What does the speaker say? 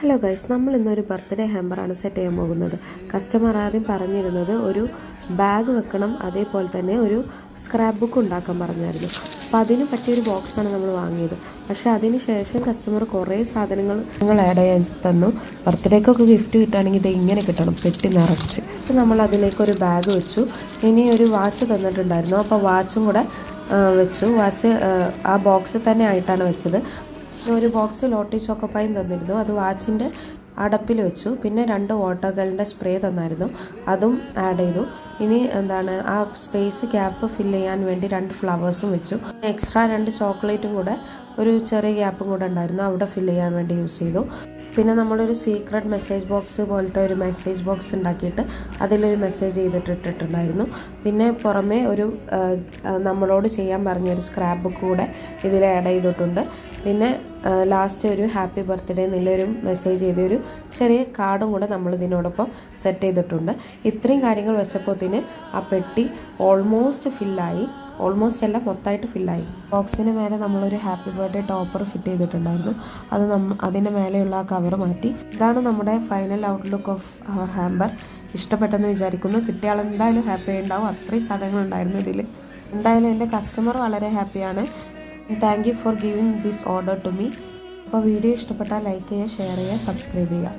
Hello guys, നമ്മൾ ഇന്നൊരു birthday ഹാമ്പറാണ് set ചെയ്യാൻ പോകുന്നത്. കസ്റ്റമർ ആദ്യം പറഞ്ഞിരുന്നത് ഒരു ബാഗ് വെക്കണം, അതേപോലെ തന്നെ ഒരു സ്ക്രാപ്പ് ബുക്ക് ഉണ്ടാക്കാൻ പറഞ്ഞായിരുന്നു. അപ്പോൾ അതിന് പറ്റിയൊരു ബോക്സാണ് നമ്മൾ വാങ്ങിയത്. പക്ഷേ അതിന് ശേഷം കസ്റ്റമർ കുറേ സാധനങ്ങൾ ആഡ് ചെയ്യാൻ തന്നു. ബർത്ത്ഡേക്കൊക്കെ ഗിഫ്റ്റ് കിട്ടുകയാണെങ്കിൽ ഇത് ഇങ്ങനെ കിട്ടണം, പെട്ടി നിറച്ച്. അപ്പോൾ നമ്മൾ അതിലേക്കൊരു ബാഗ് വെച്ചു. ഇനി ഒരു വാച്ച് തന്നിട്ടുണ്ടായിരുന്നു, അപ്പോൾ വാച്ചും കൂടെ വെച്ചു. വാച്ച് ആ ബോക്സിൽ തന്നെ ആയിട്ടാണ് വെച്ചത്. ഒരു ബോക്സ് ലോട്ടി ചോക്കോപ്പായും തന്നിരുന്നു, അത് വാച്ചിൻ്റെ അടപ്പിൽ വെച്ചു. പിന്നെ 2 വാട്ടർ സ്പ്രേ തന്നായിരുന്നു, അതും ആഡ് ചെയ്തു. ഇനി ആ സ്പേസ് ഗ്യാപ്പ് ഫില്ല് ചെയ്യാൻ വേണ്ടി 2 ഫ്ലവേഴ്സും വെച്ചു. എക്സ്ട്രാ 2 ചോക്ലേറ്റും കൂടെ ഒരു ചെറിയ ഗ്യാപ്പും കൂടെ ഉണ്ടായിരുന്നു, അവിടെ ഫില്ല് ചെയ്യാൻ വേണ്ടി യൂസ് ചെയ്തു. പിന്നെ നമ്മളൊരു സീക്രട്ട് മെസ്സേജ് ബോക്സ് പോലത്തെ ഒരു മെസ്സേജ് ബോക്സ് ഉണ്ടാക്കിയിട്ട് അതിലൊരു മെസ്സേജ് ചെയ്തിട്ടിട്ടുണ്ടായിരുന്നു. പിന്നെ പുറമേ ഒരു നമ്മളോട് ചെയ്യാൻ പറഞ്ഞൊരു സ്ക്രാപ്പ് ബുക്ക് കൂടെ ഇതിൽ ആഡ് ചെയ്തിട്ടുണ്ട്. പിന്നെ ലാസ്റ്റ് ഒരു ഹാപ്പി ബർത്ത്ഡേ എന്നുള്ളൊരു മെസ്സേജ് ചെയ്തൊരു ചെറിയ കാർഡും കൂടെ നമ്മൾ ഇതിനോടൊപ്പം സെറ്റ് ചെയ്തിട്ടുണ്ട്. ഇത്രയും കാര്യങ്ങൾ വെച്ചപ്പോഴത്തേന് ആ പെട്ടി ഓൾമോസ്റ്റ് ഫില്ലായി. ഓൾമോസ്റ്റ് അല്ല, മൊത്തമായിട്ട് ഫില്ലായി. ബോക്സിന് മേലെ നമ്മളൊരു ഹാപ്പി ബർത്ത്ഡേ ടോപ്പർ ഫിറ്റ് ചെയ്തിട്ടുണ്ടായിരുന്നു. അതിൻ്റെ മേലെയുള്ള ആ കവർ മാറ്റി. ഇതാണ് നമ്മുടെ final outlook of our hamper. ഇഷ്ടപ്പെട്ടെന്ന് വിചാരിക്കുന്നു. കിട്ടിയ ആൾ എന്തായാലും ഹാപ്പി ഉണ്ടാവും, അത്രയും സാധനങ്ങളുണ്ടായിരുന്നു ഇതിൽ. എന്തായാലും എൻ്റെ കസ്റ്റമർ വളരെ ഹാപ്പിയാണ്. Thank you for giving this order to me. അപ്പോൾ വീഡിയോ ഇഷ്ടപ്പെട്ടാൽ ലൈക്ക് ചെയ്യുക, ഷെയർ ചെയ്യുക, സബ്സ്ക്രൈബ് ചെയ്യുക.